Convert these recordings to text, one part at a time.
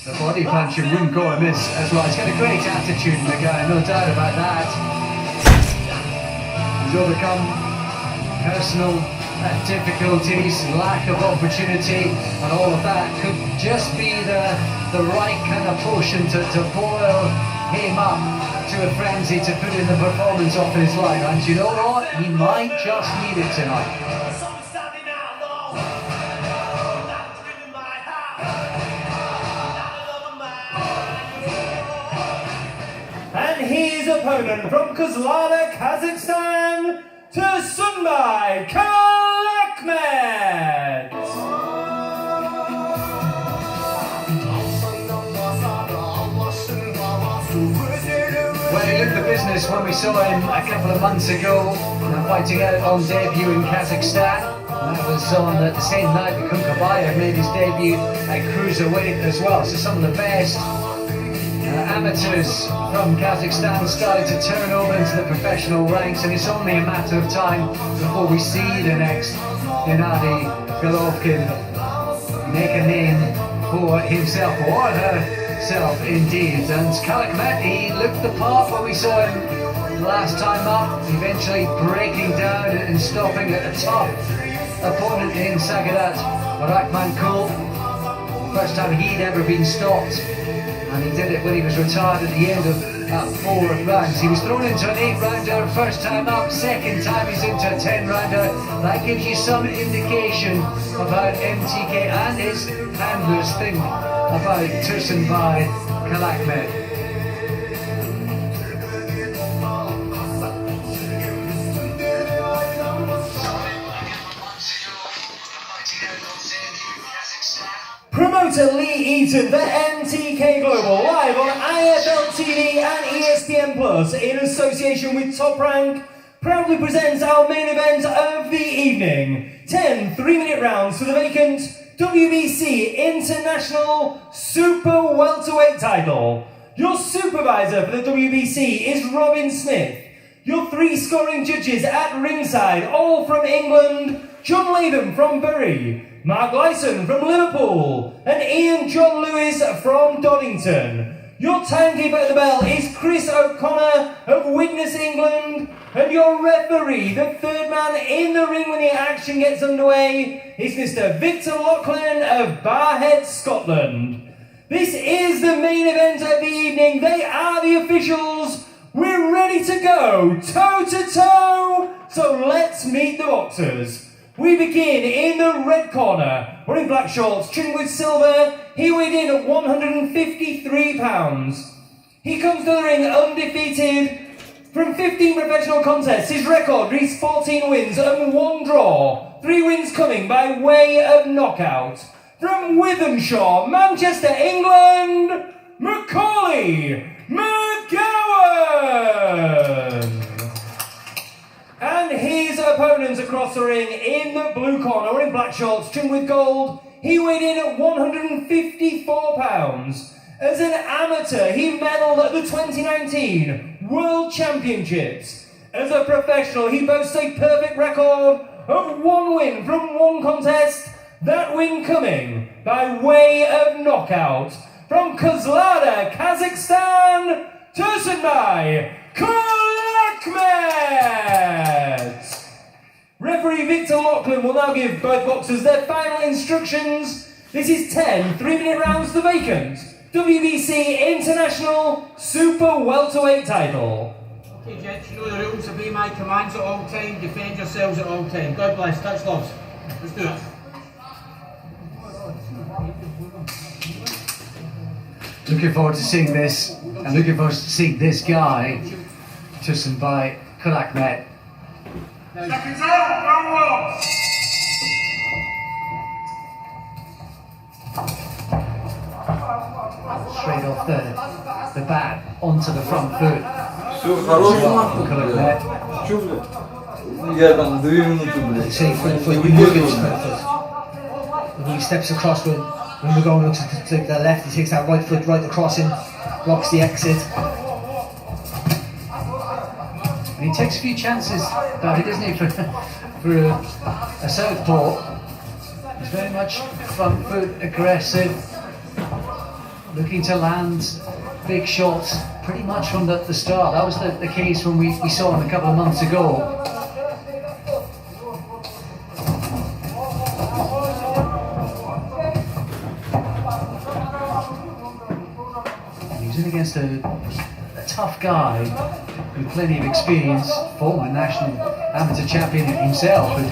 The body punching wouldn't go amiss as well. He's got a great attitude in the guy, no doubt about that. He's overcome personal difficulties, lack of opportunity, and all of that could just be the right kind of potion to boil him up to a frenzy to put in the performance of his life. And you know what? He might just need it tonight. His opponent from Kuzlada, Kazakhstan, Tursunbay Kulakhmet. Well, he looked the business when we saw him a couple of months ago, fighting out on debut in Kazakhstan. That was on the same night that Kunkabaya made his debut at cruiserweight as well. So some of the best amateurs from Kazakhstan started to turn over into the professional ranks, and it's only a matter of time before we see the next Gennady Golovkin make a name for himself or herself indeed. And Kulakhmet, he looked the part when we saw him last time up, eventually breaking down and stopping a tough opponent in Sagadat Rahmankul. First time he'd ever been stopped. And he did it when he was retired at the end of 4 rounds. He was thrown into an 8-rounder first time up, second time he's into a 10-rounder. That gives you some indication about MTK and his handlers think about Tursunbay Kulakhmet. Promoter Lee Eaton, the MTK Global, live on IFL TV and ESPN Plus in association with Top Rank, proudly presents our main event of the evening. 10 3-minute rounds for the vacant WBC International Super Welterweight title. Your supervisor for the WBC is Robin Smith. Your 3 scoring judges at ringside, all from England: John Latham from Bury, Mark Lyson from Liverpool, and Ian John Lewis from Donington. Your timekeeper at the bell is Chris O'Connor of Widnes, England, and your referee, the third man in the ring when the action gets underway, is Mr. Victor Loughlin of Barhead, Scotland. This is the main event of the evening. They are the officials. We're ready to go, toe to toe. So let's meet the boxers. We begin in the red corner, wearing black shorts trimmed with silver. He weighed in at 153 pounds. He comes to the ring undefeated. From 15 professional contests, his record reads 14 wins and 1 draw. 3 wins coming by way of knockout. From Withenshaw, Manchester, England, Macoley Macgowan. And his opponents across the ring in the blue corner, wearing black shorts trimmed with gold. He weighed in at 154 pounds. As an amateur, he medalled at the 2019 World Championships. As a professional, he boasts a perfect record of 1 win from 1 contest, that win coming by way of knockout. From Kuzlada, Kazakhstan, Tursunbay Kulakhmet. Referee Victor Loughlin will now give both boxers their final instructions. This is 10 3-minute rounds, the vacant WBC International Super Welterweight title. Okay, gents, you know the rules. Obey my commands at all time. Defend yourselves at all time. God bless. Touch gloves. Let's do it. Looking forward to seeing this, and looking forward to seeing this guy, Tursunbay Kulakhmet. Seconds out, round 1. Straight off the bat, onto the front foot. Все, хороший махнул, Kulakhmet. Чё, блядь? Я там 2 минуты, блядь. See, for when he steps across when we're going to the left, he takes that right foot right across him, blocks the exit. And he takes a few chances about it, doesn't he, for a southpaw. He's very much front foot aggressive. looking to land big shots pretty much from the start. That was the case when we saw him a couple of months ago. And he's in against a tough guy with plenty of experience, former national amateur champion himself, who'd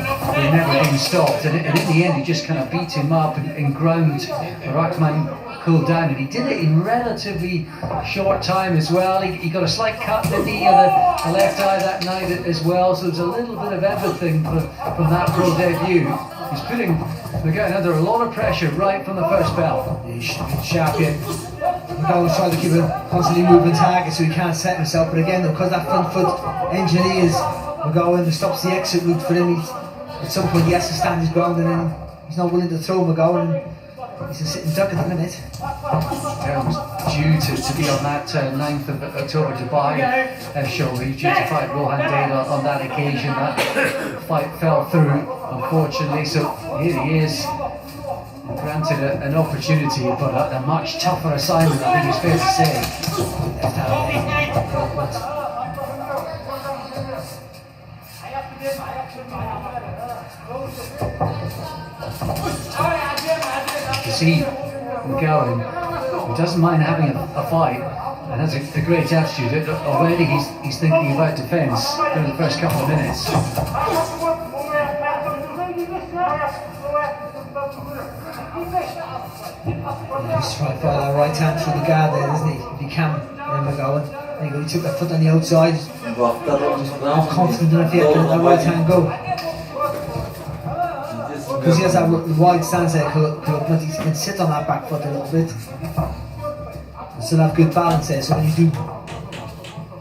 never been stopped. And in the end, he just kind of beat him up and ground Rahman cool down, and he did it in relatively short time as well. He got a slight cut in the left eye that night as well, so there's a little bit of everything from that pro debut. He's putting McGowan under a lot of pressure right from the first bell. He's sharp here. McGowan's trying to keep a constantly moving target so he can't set himself, but again, because that front foot engineers McGowan, stops the exit route for him. At some point he has to stand his ground, and then he's not willing to throw McGowan. He's a sitting duck at the minute. Yeah, was due to be on that 9th of October Dubai show. He was due to fight Rohan Dade on that occasion. That fight fell through, unfortunately, so here he is, granted an opportunity, but a much tougher assignment, I think it's fair to say. You see McGowan, he doesn't mind having a fight and has a great attitude. Already he's thinking about defence during the first couple of minutes. He's trying to fire that right hand through the guard there, isn't he? If he can, McGowan. There you go, he took that foot on the outside. Not confident enough yet to let that right hand go. Because he has that wide stance there, but he can sit on that back foot a little bit. Still have good balance there, so when you do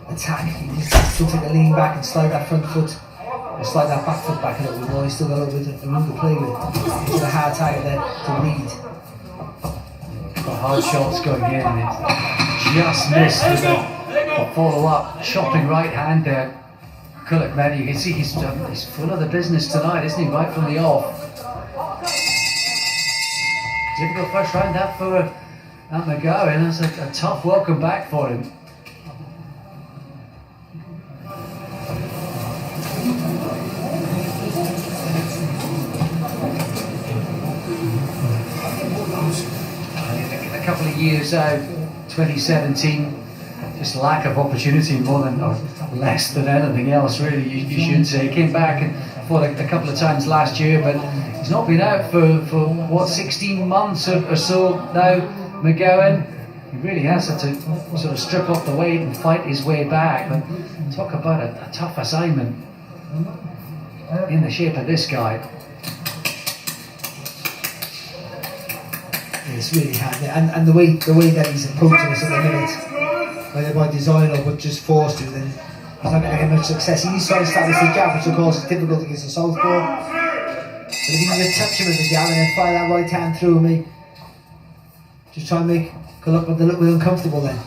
attack, you just still take a lean back and slide that front foot, or slide that back foot back a little bit more. He's still got a little bit of room to play with. He's got a hard target there to read. Got hard shots going in, and it just missed with a follow-up chopping right hand there. Kулахмета, you can see he's full of the business tonight, isn't he? Right from the off. Difficult first round that for McGowan. That's a tough welcome back for him. A couple of years out, 2017, just lack of opportunity more than, or less than anything else really, you should say. He came back and fought a couple of times last year, but he's not been out for what, 16 months or so now, McGowan. He really has had to sort of strip off the weight and fight his way back. But talk about a tough assignment in the shape of this guy. It's really hard, and the way that he's approaching us at the minute, whether by design or but just forced to, then he's not going to get much success. He's trying to establish the jab, which of course is difficult against a southpaw. But if he can just touch him with the jab and then fire that right hand through me, just try and make Kулахмета look real uncomfortable then,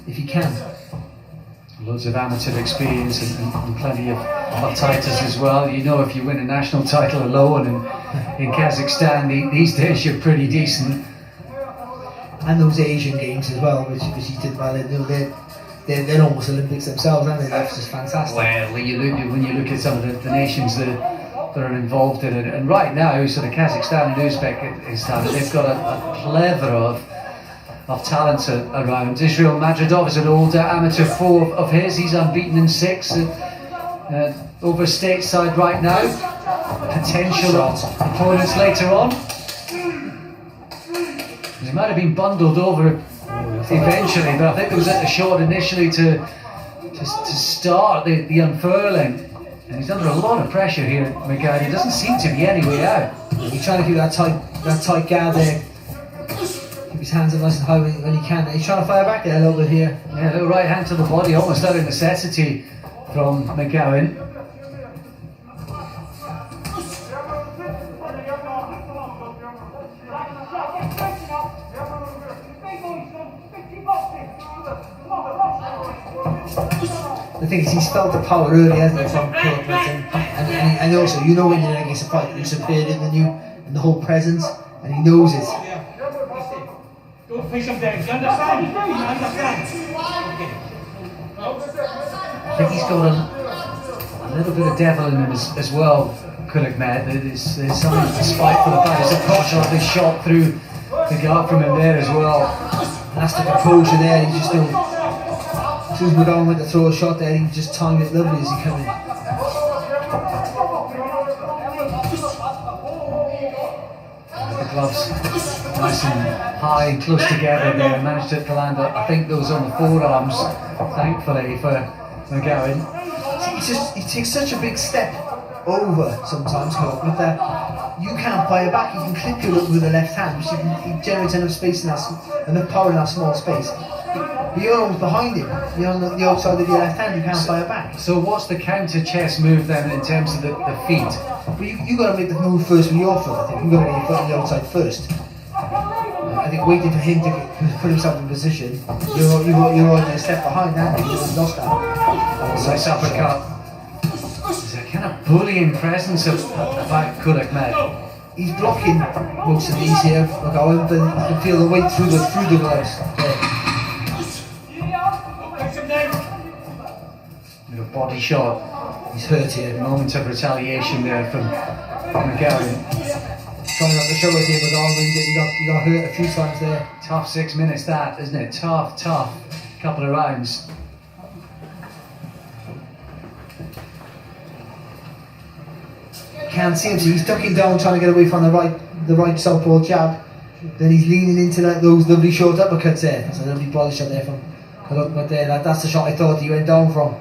if he can. Loads of amateur experience and plenty of titles as well. You know, if you win a national title alone in Kazakhstan these days, you're pretty decent. And those Asian games as well, which he did well. They're almost Olympics themselves, aren't they? That's just fantastic. Well, when you look at some of the nations that are involved in it, and right now, sort of Kazakhstan and Uzbekistan, they've got a plethora of talent around. Israel Madridov is an older amateur foe of his. He's unbeaten in 6 over stateside right now. Potential opponents later on. He might have been bundled over eventually, but I think there was a shot initially to start the unfurling. And he's under a lot of pressure here, McGowan. He doesn't seem to be any way out. He's trying to keep that tight guard there. Keep his hands up nice and high when he can. He's trying to fire back there a little bit here. Yeah, a little right hand to the body, almost out of necessity from McGowan. The thing is, he's felt the power early, hasn't he, from Kулахмeta, and also, you know, when you're against a fight, you're superior in the whole presence, and he knows it. Don't push him down. Do you understand? Do you understand? I think he's got a little bit of devil in him as well, Kulakhmet. There's something spiteful about his approach of this shot through the guard from him there as well. And that's the composure there. He just don't. As soon as Maggoeuen went to throw a shot there, he just timed it lovely as he came in. The gloves nice and high and close together there. Managed to land, I think, those on the forearms, thankfully for Maggoeuen. He takes such a big step over sometimes, with that you can't fire back. He can clip you with the left hand, which he generates enough space in that, enough power in that small space. But you're almost behind him. You're on the outside of your left hand. You can't fire back. So what's the counter chess move then in terms of the feet? But you got to make the move first with your foot. I think you got to get your foot on the outside first. I think waiting for him to put himself in position, you're already a step behind that. You've lost that. Nice uppercut. There's a kind of bullying presence about Kulakhmet. He's blocking most of these here, Maggoeuen, but you can feel the weight through the gloves. Little body shot. He's hurt here. Moment of retaliation there from Maggoeuen. Trying not to show us here, Maggoeuen, he got hurt a few times there. Tough 6 minutes that, isn't it? Tough couple of rounds. Can't see him, so he's ducking down, trying to get away from the right southpaw jab. Then he's leaning into those lovely short uppercuts there. That's a lovely body shot there from Kulakhmet there. That's the shot I thought he went down from.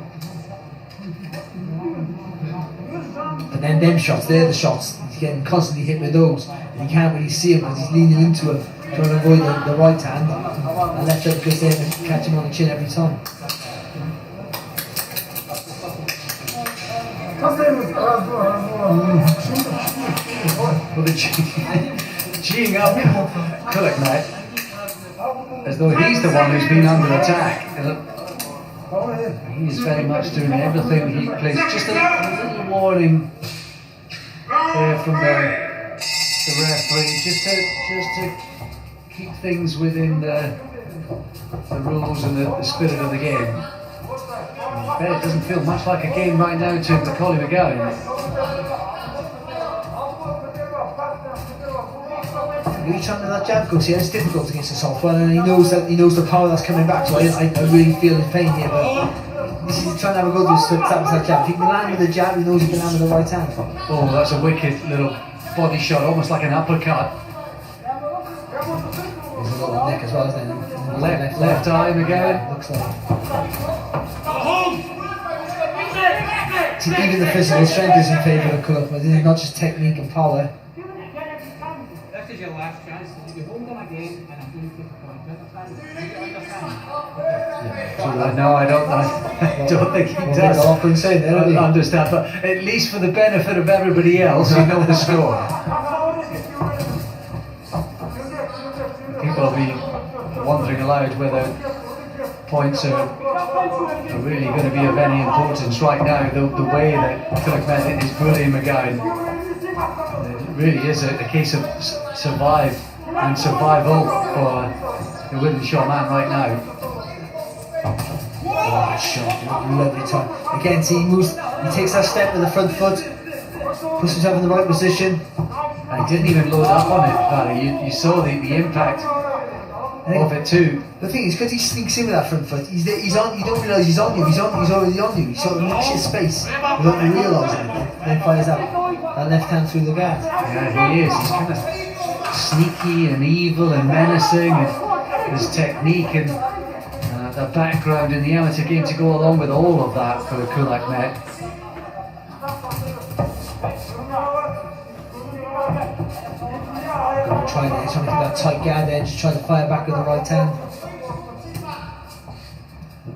And then them shots, they're the shots. He's getting constantly hit with those. And you can't really see him because he's leaning into him, trying to avoid the right hand. And left hook goes there and catch him on the chin every time. Well, the geeing up Kulakhmet as though he's the one who's been under attack. He's very much doing everything he plays. Just a little warning there from the referee, just to keep things within the rules and the spirit of the game. I bet it doesn't feel much like a game right now to Maccaulay Maggoeuen. Each time that jab goes here, it's difficult against the southpaw, and he knows the power that's coming back. So I really feel his pain here, but this is trying to have a go to that jab. If he can land with the jab, he knows he can land with the right hand. Oh, that's a wicked little body shot, almost like an uppercut. There's a little neck as well, isn't there? Left eye, Maggoeuen. Looks like. Even the physical strength is in favour of Kulakhmet, not just technique and power. This is your last chance. If you hold him again, and I'm going to take a point. No, I don't think he does. Understand, but at least for the benefit of everybody else, you know the score. People will be wondering aloud whether points are really going to be of any importance right now. The way that Kulakhmet is bullying Maggoeuen, it really is a case of survive and survival for the Wiltshire man right now. Oh, shot, lovely time. Again, see, he takes that step with the front foot, puts himself in the right position. And he didn't even load up on it, Barry. You saw the impact of it too. The thing is, because he sneaks in with that front foot, he's on. You don't realise he's on you. He's already on you. He sort of makes your space without you realising it. Then fires that left hand through the guard. Yeah, he is. He's kind of sneaky and evil and menacing, and his technique and the background in the amateur game to go along with all of that for Kulakhmet. Trying to keep that tight guard there, just trying to fire back with the right hand.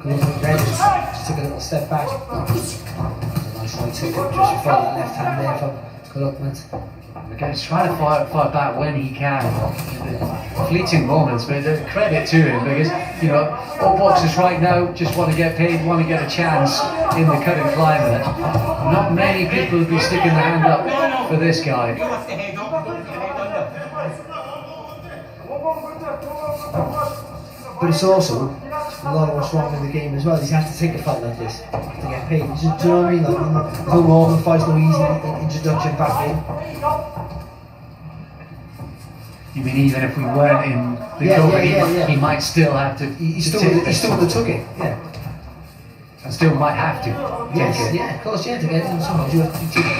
Just took a little step back. Nice right hook just before that left hand there from Kulakhmet. Again, he's trying to fire back when he can. Fleeting moments, but credit to him because, you know, all boxers right now just want to get paid, want to get a chance in the current climate. Not many people would be sticking their hand up for this guy. But it's also a lot of what's wrong in the game as well. He's had to take a fight like this to get paid. Do you know what I mean? Like, no normal fights, no easy introduction back in. You mean even if we weren't in the COVID, he might still have to. He still would have took it. Yeah. And still might have to. Yes. Take it. Yeah. Of course. Yeah. To get in, sometimes you have to take it.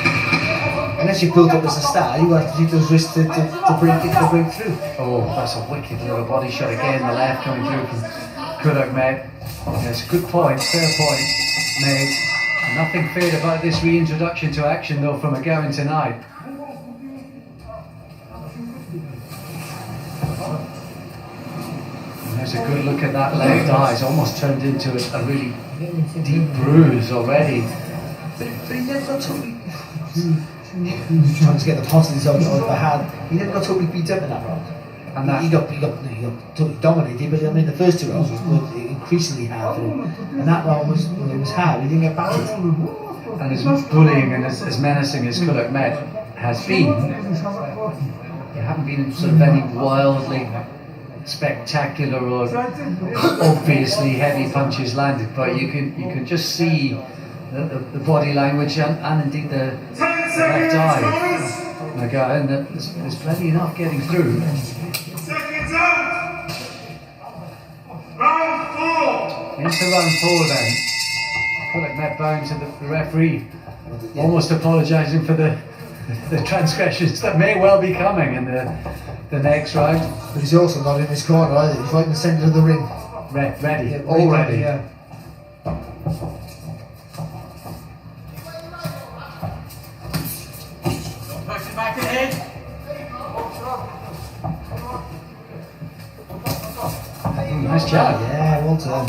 Unless you built up as a star, you have to take those risks to break through. Oh, that's a wicked little body shot again. The left coming through from Kulakhmet. Yes, good point, fair point made. Nothing fair about this reintroduction to action though from McGowan tonight. And there's a good look at that left eye. It's almost turned into a really deep bruise already. But he never got totally. Trying to get the positives out of the hand. He never got totally beat up in that round. And that he got totally dominated. But I mean, the first two rounds was increasingly hard for him, and that round was hard. He didn't get battered. And as bullying and as menacing as Kulakhmet has been, you haven't been sort of any wildly spectacular or obviously heavy punches landed, but you can just see the body language and indeed the left eye. McGowan, there's plenty enough getting through. Seconds out. Round 4. Into round 4 then. Kulakhmet bowing to the referee, almost apologising for the transgressions that may well be coming in the next round. But he's also not in his corner either. He's right in the centre of the ring. Ready, Yeah, all ready. Yeah. Push it back ahead. Nice jab. Yeah, well done.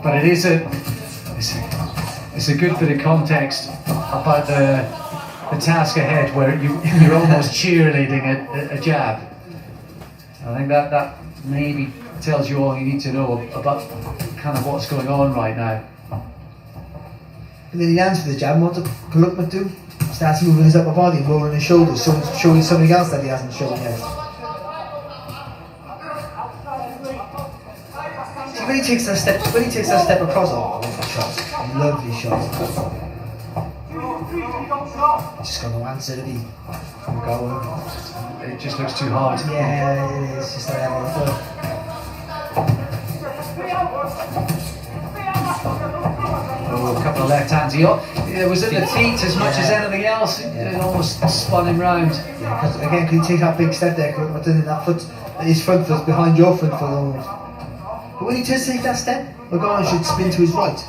But it is it's a good bit of context about the task ahead, where you're almost cheerleading a jab. I think that maybe tells you all you need to know about kind of what's going on right now. And then he lands for the jab. And what does Kulakhmet do? Starts moving his upper body, rolling his shoulders, showing something else that he hasn't shown yet. See, when he takes that step across, oh, lovely shot, lovely shot. Just got no answer to be going. It just looks too hard. Yeah, it is. Just like that. Oh, a couple of left hands. It was at the feet as much as anything else. It almost spun him round. Yeah, because again, can you take that big step there? But then that foot, his front foot's behind your front foot almost. But when he does take that step, McGowan should spin to his right.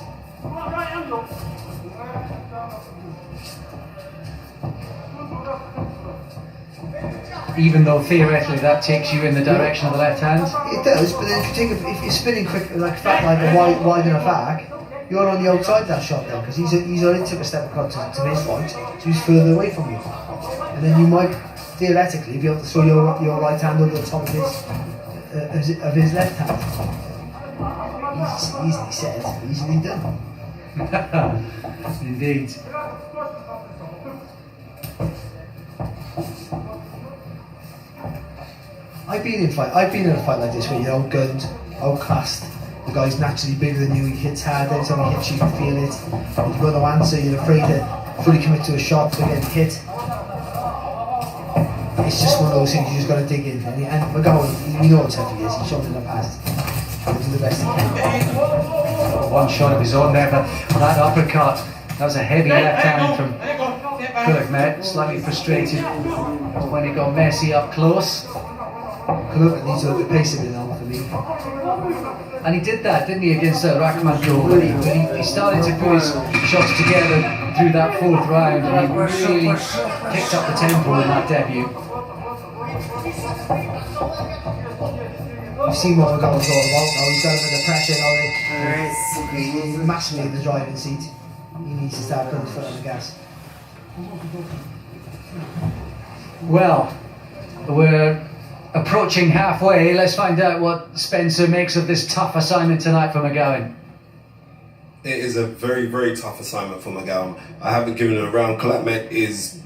Even though theoretically that takes you in the direction of the left hand. It does, but then if you're spinning quick like a wide enough arc, you're on the outside of that shot then, because he's already took a step across to his right, so he's further away from you. And then you might theoretically be able to throw your right hand over the top of his left hand. Easily said, easily done. Indeed. I've been in a fight like this where you're outgunned, outclassed. The guy's naturally bigger than you. He hits hard. Every time he hits you, you can feel it. You've got no answer. You're afraid to fully commit to a shot, to get hit. It's just one of those things you just got to dig in. And McGowan, we know how tough he is. He's shown in the past. He'll do the best he can. One shot of his own there, but that uppercut, that was a heavy left hand from Kulakhmet. Slightly frustrated when it got messy up close. Kulakhmet needs a little bit pace of it now for me. And he did that, didn't he, against Rakhmanov, when he started to put his shots together through that 4th round, and he really picked up the tempo in that debut. You've seen what McGowan's all about now. He's got him under pressure now. He's massively in the driving seat. He needs to start putting his foot on the gas. Well, we're approaching halfway. Let's find out what Spencer makes of this tough assignment tonight for McGowan. It is a very, very tough assignment for McGowan. I haven't given him a round. Kulakhmet is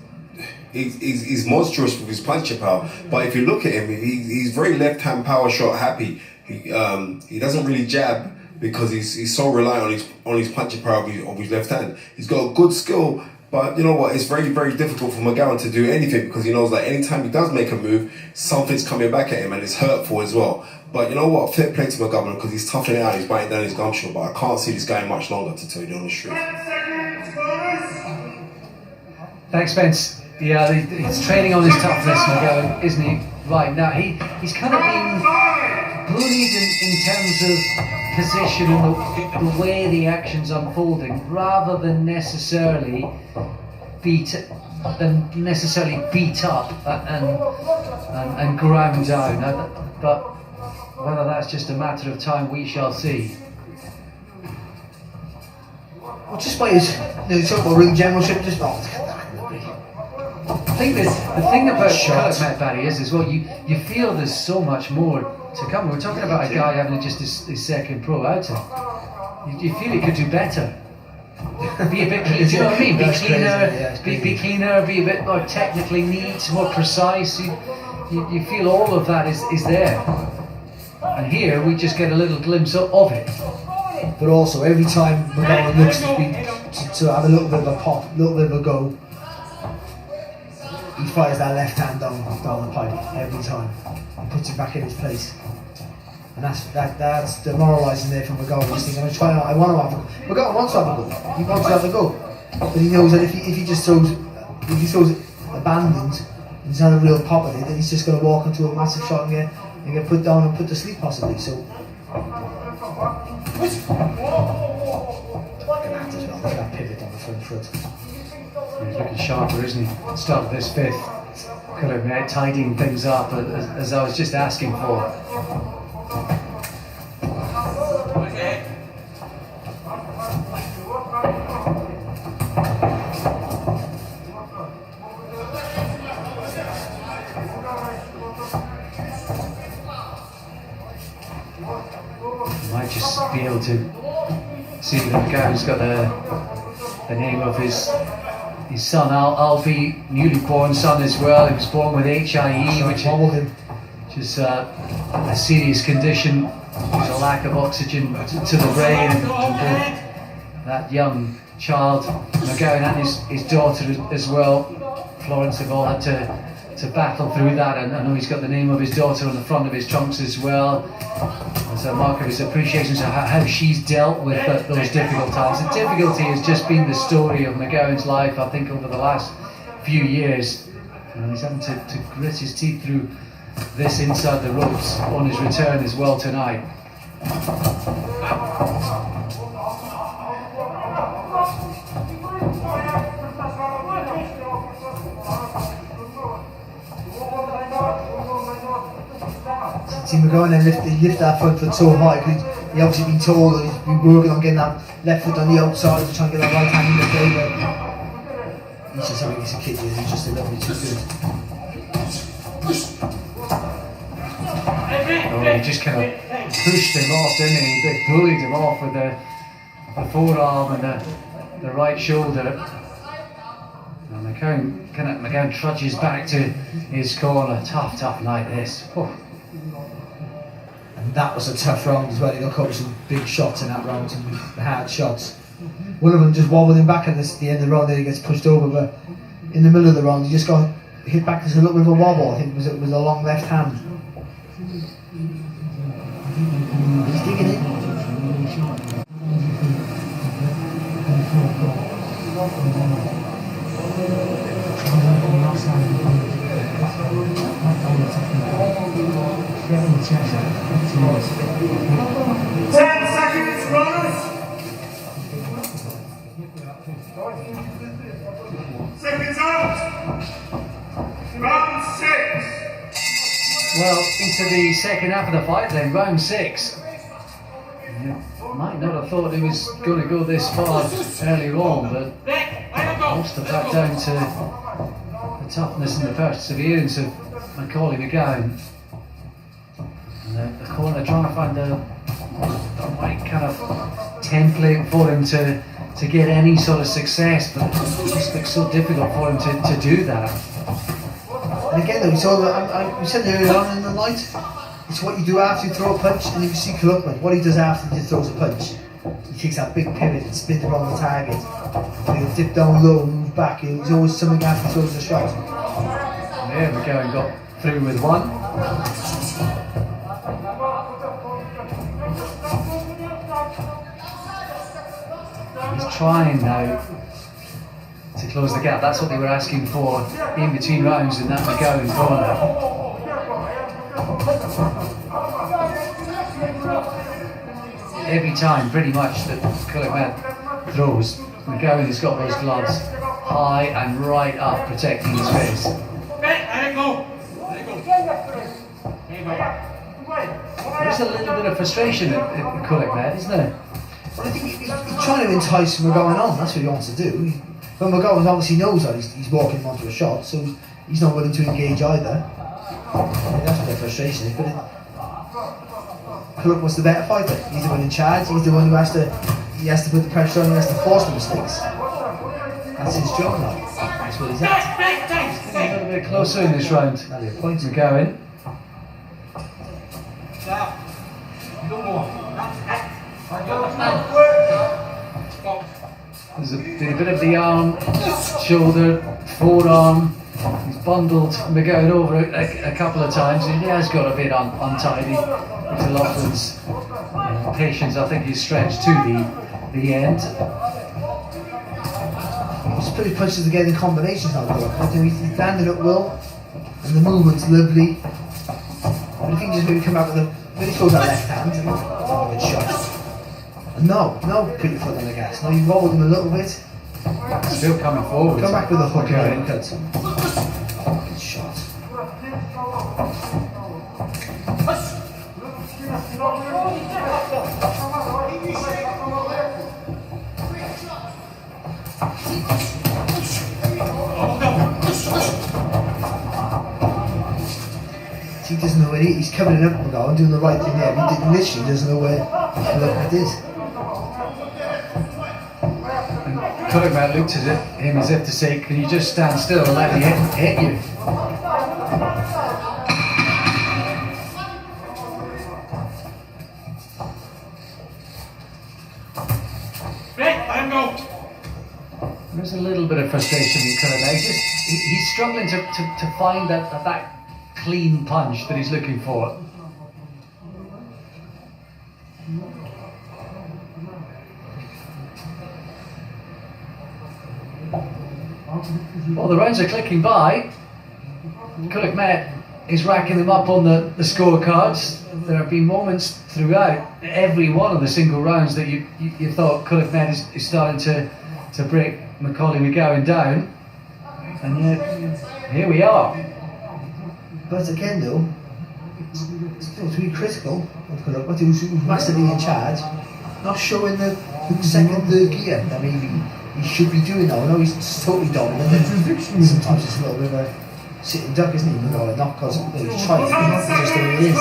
he's monstrous with his punching power. But if you look at him, he's very left-hand power shot happy. He doesn't really jab because he's so reliant on his punching power of his left hand. He's got a good skill, but you know what? It's very, very difficult for McGowan to do anything because he knows that anytime he does make a move, something's coming back at him and it's hurtful as well. But you know what? Fair play to McGowan because he's toughing it out, he's biting down his gum shot, but I can't see this guy much longer, to tell you the honest truth. Thanks, Spence. Yeah, he's training on his toughness, McGowan, isn't he? Right, now he's kind of been bullied in terms of position and the way the action's unfolding, rather than necessarily beat up and ground down. But whether that's just a matter of time, we shall see. Well, just by his, talk about ring generalship, just not. I think the thing about Kulakhmet, Barry, is as well, you feel there's so much more to come. We're talking about a guy having just his second pro outing. You feel he could do better. Be a bit cleaner, do you know what I mean? Be cleaner, be cleaner, be a bit more technically neat, more precise. You feel all of that is there. And here we just get a little glimpse of it. But also, every time McGowan looks to have a little bit of a pop, a little bit of a go, he fires that left hand down the pipe every time and puts it back in his place. And that's demoralising there from McGowan. He's thinking, I want to have a go. McGowan wants to have a go. He wants to have a go. But he knows that if he just throws abandoned and he's had a real pop at it, then he's just going to walk into a massive shot and get put down and put to sleep possibly. So look at that pivot on the front foot. He's looking sharper, isn't he? Start of this fifth. Could have been tidying things up as I was just asking for. You might just be able to see that the guy who's got the name of his son, albeit newly born son as well. He was born with HIE, which is a serious condition. There's a lack of oxygen to the brain, and both that young child, McGowan, and his daughter as well, Florence, have all had to battle through that. And I know he's got the name of his daughter on the front of his trunks as well, as a mark of his appreciation for how she's dealt with those difficult times. The difficulty has just been the story of McGowan's life, I think, over the last few years. And he's having to grit his teeth through this inside the ropes on his return as well tonight. See McGowan then lift that front foot so high because he obviously been told that he's been working on getting that left foot on the outside to try and get that right hand in the play, but he's just having a kid, he's just a little bit too good. Oh, he just kind of pushed him off, didn't he? They bullied him off with the forearm and the right shoulder. And McGowan trudges back to his corner. Tough night this. Oh. And that was a tough round as well. He got some big shots in that round, some hard shots. One of them just wobbled him back at the end of the round, then he gets pushed over, but in the middle of the round he just got hit back. There's a little bit of a wobble. I think it was a long left hand. He's digging in. Seconds out. Round 6. Well, into the second half of the fight then, round 6. You might not have thought he was going to go this far early on, but most of that down to the toughness and the perseverance of Macaulie McGowan. And the corner trying to find the right kind of template for him to get any sort of success, but it just looks so difficult for him to do that. And again, though, we said earlier on in the night, it's what you do after you throw a punch, and if you see Kulukhmet, what he does after he throws a punch, he takes that big pivot and spins around the target. And he'll dip down low, move back. He's always something after he throws a shot. There we go, and got through with one. He's trying now to close the gap. That's what they were asking for in between rounds in that McGowan corner. Every time, pretty much, that Kulukhmet throws, McGowan has got those gloves high and right up, protecting his face. Let it go. Let it go. There you go. There's a little bit of frustration at Kulukhmet, isn't there? Well, I think he's trying to entice McGowan on. That's what he wants to do. But McGowan obviously knows that he's walking onto a shot, so he's not willing to engage either. That's where the frustration is. But Kulukhmet's the better fighter. He's the one in charge. He's the one who has to put the pressure on. He has to force the mistakes. That's his job now. That's what he's at. A little bit closer in this round. That'll be a point. McGowan. There's a bit of the arm, shoulder, forearm. He's bundled McGowan over a couple of times. He has got a bit untidy. Lachlan's patience, I think, is stretched to the end. He's put his punches together in combinations now. I think he's landing at will, and the movement's lovely. But I think he's maybe come out with when he throws that left hand, and a good shot. And no, put your foot on the gas. No, you wobbled him a little bit. Still coming forward. Come back with a hook Okay. and cut. Good shot. He doesn't know where he's covering up McGowan, doing the right thing there. He literally doesn't know where Kulukhmet is. Kulukhmet looked at him as if to say, can you just stand still and let me hit you? Let him go. There's a little bit of frustration in Kulukhmet. He's struggling to find that clean punch that he's looking for. Well, the rounds are clicking by. Kulukhmet is racking them up on the scorecards. There have been moments throughout every one of the single rounds that you thought Kulukhmet is starting to break Maccaulay McGowan down. And yet, here we are. But again though, to be critical of Kulukhmet, who's massively in charge, not showing the second, third gear that maybe he should be doing now. I know he's totally dominant, and sometimes it's a little bit of a sitting duck, isn't he? Not because he's trying, it's just the way it is.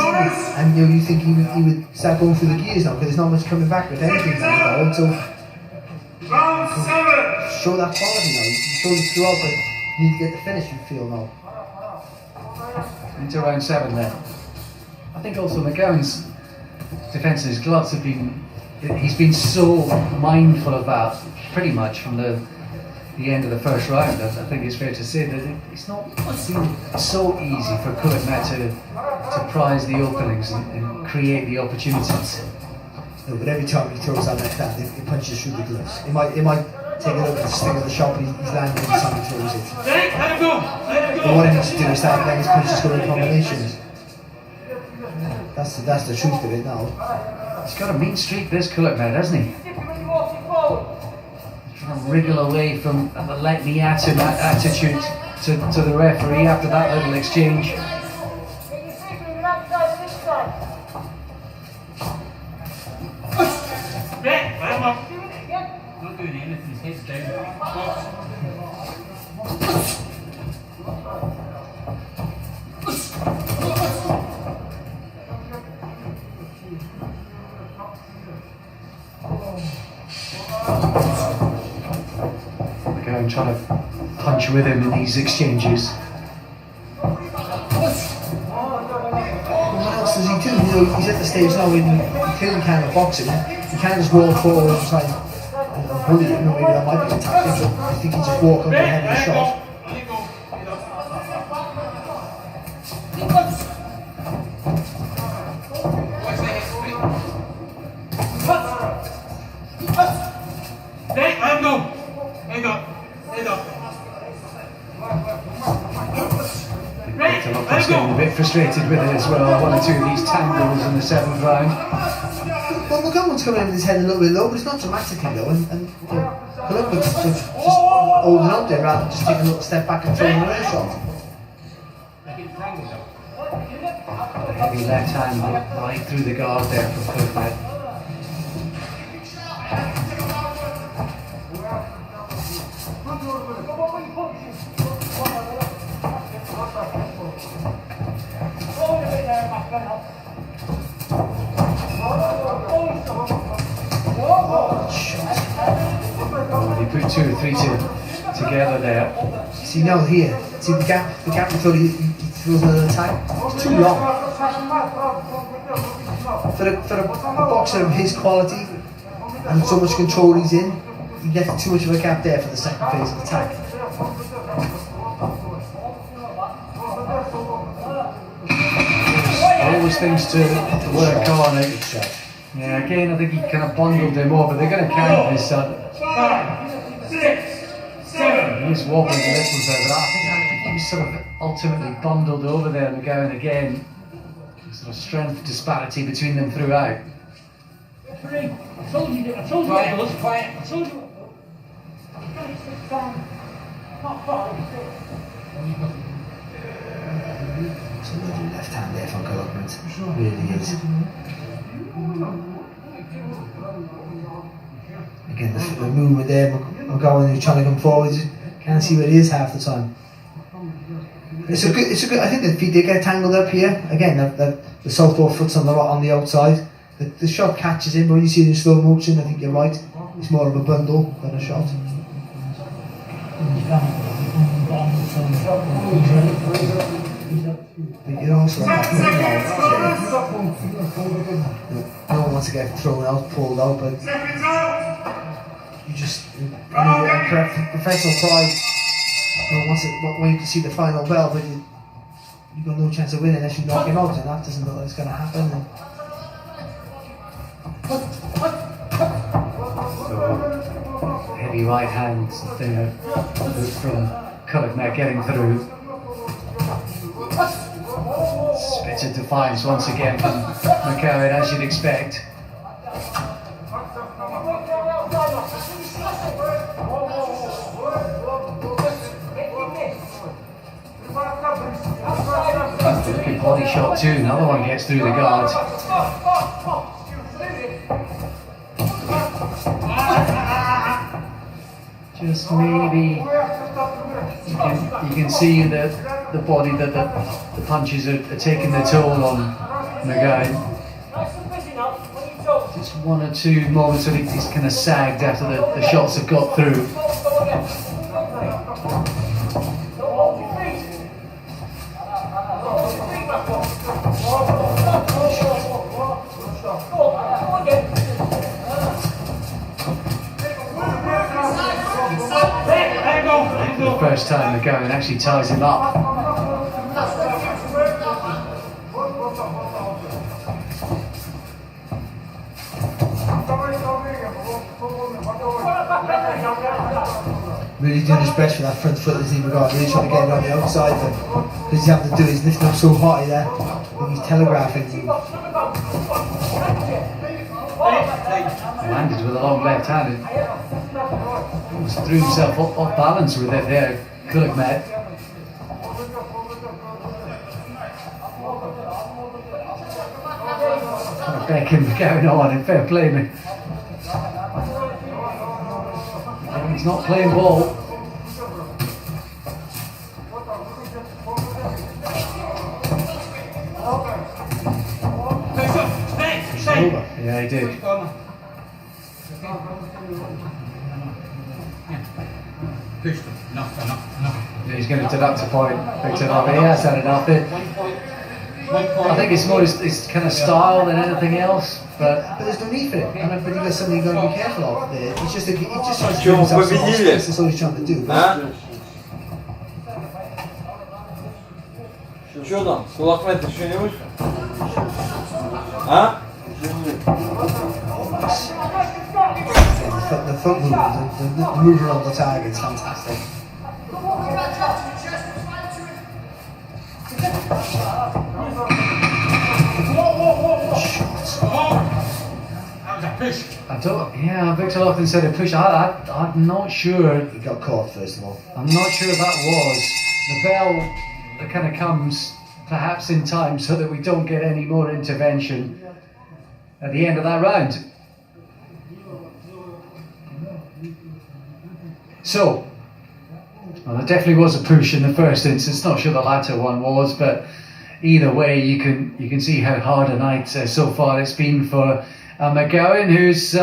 And you think he would start going through the gears now, because there's not much coming back with anything now until show that quality now. You showed it throughout, but you need to get the finish, you feel now. Into round 7 then. I think also McGowan's defence and his gloves have been, he's been so mindful of that pretty much from the end of the first round. I think it's fair to say that it's not been so easy for Kulukhmet to prize the openings and create the opportunities. No, but every time he throws that left hand, he punches through the gloves. He might take a look at the sting of the shot, but he's landing every time he throws it. Let him go. Let him But go. what he needs to do is start letting his punches go in combinations. That's the truth of it now. He's got a mean streak, this Kulukhmet, hasn't he? Trying to wriggle away from the let me at him attitude to the referee after that little exchange. Let him up. Not doing anything, his head's down. Box. McGowan trying to punch with him in these exchanges. know, he's at the stage now when you clearly can't box him. You can't just walk forward and try and bully him. Maybe that might be a tactic, but I think he just walk under the head of the shot. He's getting a bit frustrated with it as well. One or two of these tangles in the 7th round. Well, McGowan's coming in with his head a little bit low, but it's not dramatically low. And Columbus just holding on there rather than just taking a little step back and throwing away a shot. A heavy left hand right through the guard there for Kulukhmet. He put 2 or 3 together there. See now here, see the gap he throws another attack. It's too long. For a boxer of his quality and so much control he's in, he left too much of a gap there for the second phase of attack. Always things to work on. Yeah, again, I think he kind of bundled him over. They're going to count this son. 5, 6, 7. He's wobbling a little there, but I think he was sort of ultimately bundled over there. McGowan again. Sort of strength disparity between them throughout. I told you, quiet, quiet. I told you. It's a lovely left hand there from Kulukhmet. Really is. Again, the movement there, McGowan who's trying to come forward, you can't see where it is half the time. It's a good. I think the feet did get tangled up here. Again, the southpaw foot's on the outside. The shot catches him, but when you see it in slow motion, I think you're right. It's more of a bundle than a shot. But you also no one wants to get thrown out, pulled out, but you just professional pride. No one wants it when you can see the final bell, but you've got no chance of winning unless you knock him out, and that doesn't look like it's going to happen. So, heavy right hand there from Kulukhmet getting through. Spit of defiance once again from McGowan, as you'd expect. Good body shot too, another one gets through the guard. Just maybe you can see the body that the punches are taking their toll on McGowan. Just 1 or 2 moments where he's kind of sagged after the shots have got through. The first time McGowan actually ties him up. Really doing his best for that front foot that he's got. Really trying to get it on the outside, but what he's having to do is lifting up so high there. He's telegraphing. Landed with a long left hand. Almost threw himself off balance with it there, Kulukhmet. Kind of beckon going on in fair play, man. He's not playing ball. Yeah, he did. Yeah, he's going to deduct a point. Picked it up. He has had enough. I think it's more his kind of style than anything else. But there's no need for it. And but that's something you've got to be careful of. It's just he just tries to give himself some more space. That's all he's trying to do. Что там? Кулахмета еще не вышел? А? The foot movement, the mover on the target is fantastic. Victor Loughlin said a push. I'm not sure. He got caught first of all. I'm not sure that was. The bell that kind of comes perhaps in time so that we don't get any more intervention at the end of that round. So, well, there definitely was a push in the first instance. Not sure the latter one was, but either way, you can see how hard a night so far it's been for McGowan, who's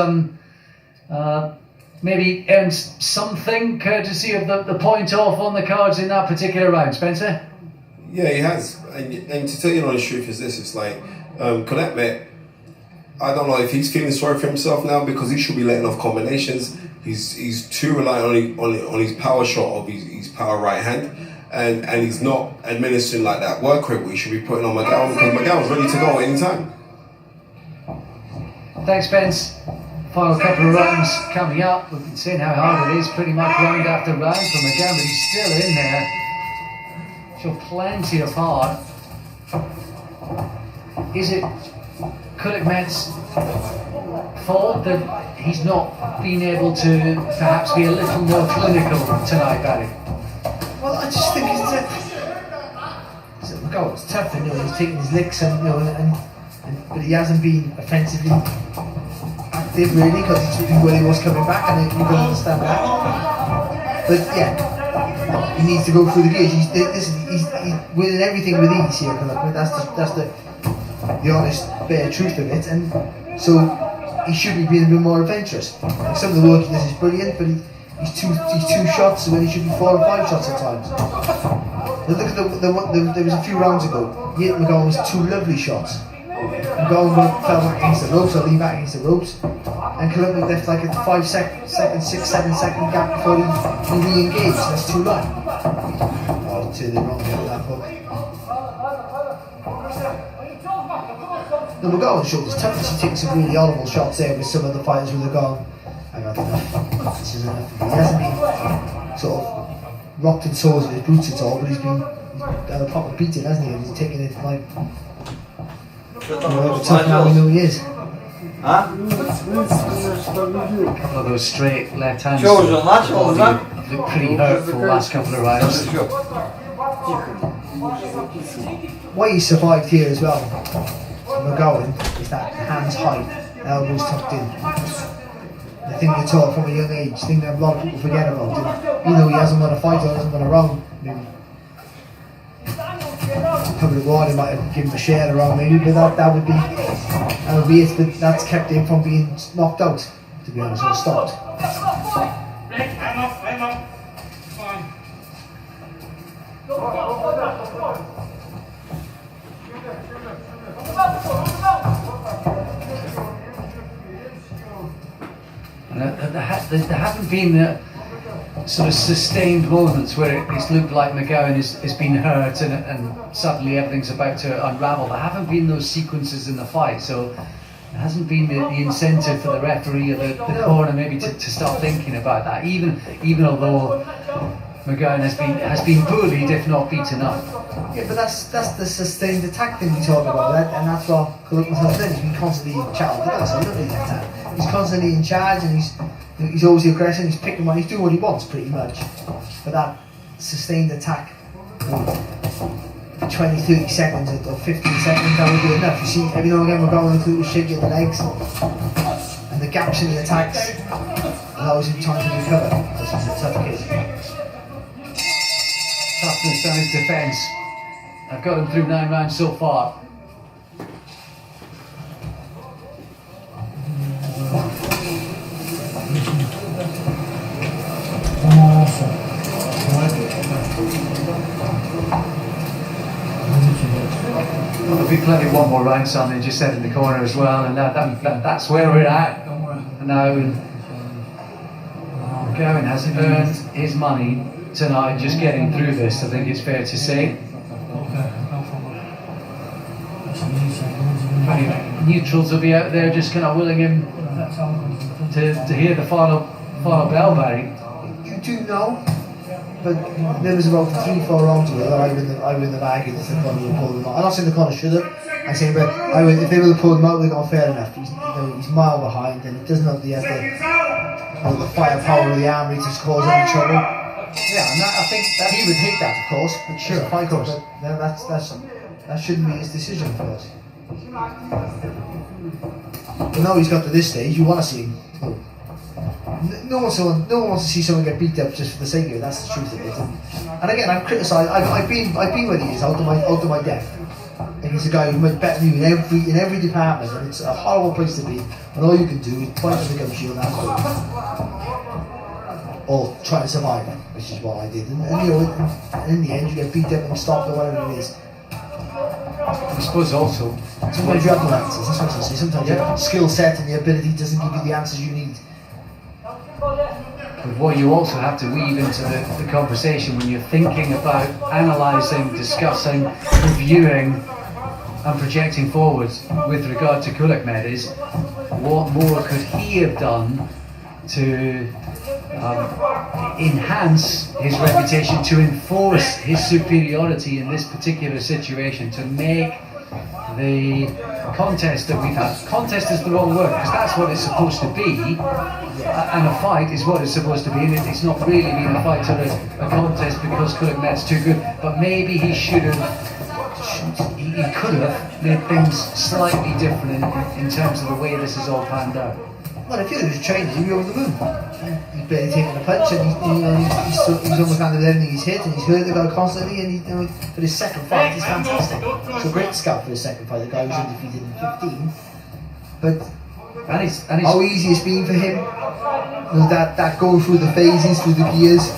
maybe earned something courtesy of the point off on the cards in that particular round. Spencer? Yeah, he has. And to tell you the honest truth is this, it's like, Kulakhmet, I don't know if he's feeling sorry for himself now because he should be letting off combinations. He's too reliant on his power shot of his power right hand, and he's not administering like that work rate he should be putting on McGowan, because McGowan's ready to go at any time. Thanks, Spence. Final couple of rounds coming up. We've been seeing how hard it is pretty much round after round for McGowan, but he's still in there. So plenty of heart. Is it Kulakhmet's fault that he's not been able to perhaps be a little more clinical tonight, Barry? Well, I just think it's tough. He's taking his licks but he hasn't been offensively active really because he's been where he was coming back, and you can understand that. But yeah. He needs to go through the gears. He's winning everything with ease here. That's the honest, bare truth of it. And so he should be being a bit more adventurous. Like some of the work he does is brilliant, but he's two shots when he should be 4 or 5 shots at times. But look at there was a few rounds ago. He hit McGowan with 2 lovely shots. McGowan fell back against the ropes or leaned back against the ropes. And Kulakhmet left like a 5 second, 6, 7 second gap before he re-engaged. That's too long. Oh, to the wrong end of that hook. The McGowan showed his toughness. He takes some really horrible shots there with some of the fighters with the gone. I've had enough. This is enough. He hasn't been sort of rocked and soles with his boots at all, but he's had a proper beating, hasn't he? And he's taking it like tough now we know he is. А? A couple of those straight left hands. Look pretty hurtful last couple of rounds. Why he survived here as well, McGowan, is that hands high, elbows tucked in. The thing you're taught from a young age, thing that a lot of people forget about. And, he hasn't won a fight or hasn't won a round. Maybe covered the water, might have given him a share around maybe, but that would be it. But that's kept him from being knocked out, to be honest, or stopped. I'm up. Fine. There haven't been sort of sustained moments where it's looked like McGowan has been hurt and suddenly everything's about to unravel. There haven't been those sequences in the fight, so there hasn't been the incentive for the referee or the corner maybe to start thinking about that, even although McGowan has been bullied, if not beaten up. Yeah, but that's the sustained attack thing we talk about, and that's what Kulakhmet has done. He's been constantly in charge. He's constantly in charge, and he's always the aggressor. He's picking one. He's doing what he wants, pretty much. But that sustained attack, 20, 30 seconds or 15 seconds, that would be enough. You see, every now and again we're going through shaking the legs, and the gaps in the attacks allows him time to recover. That's a tough kid. Toughness and his defence. I've got him through 9 rounds so far. There'll be plenty one more round, Sonny just said in the corner as well, and that's where we're at now. McGowan has earned his money tonight just getting through this, I think it's fair to say. Neutrals will be out there just kind of willing him to hear the final bell, Barry. You do know, but there was about 3-4 rounds ago that I win the bag if the corner would have pulled him out. I'm not saying the corner should have. I'm saying, but if they would have pulled him out, they'd have gone fair enough. He's a mile behind, and it doesn't have the firepower of the arm to cause any trouble. Yeah, and I think that he would hate that, of course. But sure, of course. But that shouldn't be his decision for us. But now he's got to this stage, you want to see him. No one wants to see someone get beat up just for the sake of it. That's the truth of it. And again, I'm criticised. I've been where he is, out of my depth. And he's a guy who might better you in every department, and it's a horrible place to be. And all you can do is point to the gum shield and or try to survive it, which is what I did. And in the end, you get beat up and stopped or whatever it is. I suppose also sometimes you have no answers. That's what I say. Sometimes your skill set and the ability doesn't give you the answers you need. But what you also have to weave into the conversation when you're thinking about analysing, discussing, reviewing and projecting forwards with regard to Kulakhmet is what more could he have done to enhance his reputation, to enforce his superiority in this particular situation, to make the contest that we've had, contest is the wrong word because that's what it's supposed to be, and a fight is what it's supposed to be, and it's not really been a fight or a contest because Kulakhmet's too good, but maybe he should have, he could have made things slightly different in terms of the way this has all panned out. Well, if you was trained, he'd be over the moon. He's barely taking a punch, and he's almost handled everything he's hit, and he's hurt the guy constantly. And for his second fight, he's fantastic. It's a great scout for his second fight. The guy was undefeated in 15, but how easy it's been for him. That going through the phases, through the gears.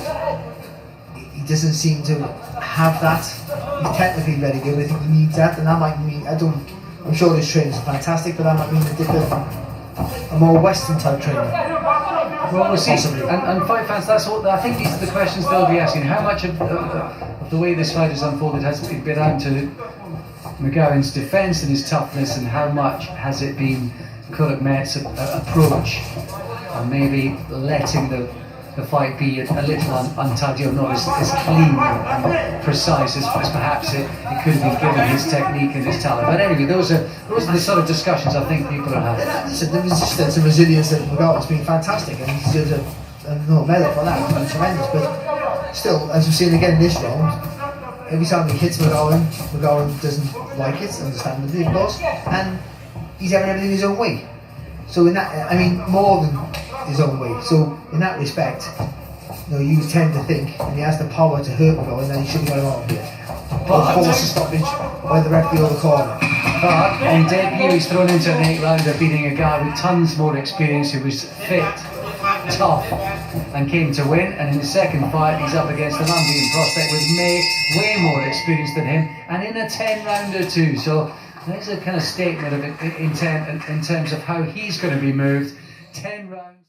He doesn't seem to have that. He's technically very good. I think he needs that, and that might mean I'm sure his trainers are fantastic, but that might mean a more Western type trainer. Well, we'll see. And fight fans, that's what I think these are the questions they'll be asking. How much of the way this fight has unfolded has it been down to McGowan's defence and his toughness, and how much has it been Kulakhmet's approach and maybe letting the fight be a little untidy or not as clean and precise as perhaps it could have been given his technique and his talent. But anyway, those are the sort of discussions I think people are having. Listen, the resistance and resilience that McGowan's been fantastic, and he deserves a medal for that. It's been tremendous, but still, as we've seen again in this round, every time he hits McGowan doesn't like it, understandably, of course, and he's having everything his own way. So in that, I mean, more than his own way. So in that respect, you tend to think, and he has the power to hurt McGowan, then he shouldn't go out here. But force a stoppage by the referee or the corner. But on debut, he's thrown into an 8-rounder, beating a guy with tons more experience who was fit, tough, and came to win. And in the second fight, he's up against an unbeaten prospect with way more experience than him, and in a 10-rounder too. So there's a kind of statement of intent in terms of how he's going to be moved. 10 rounds.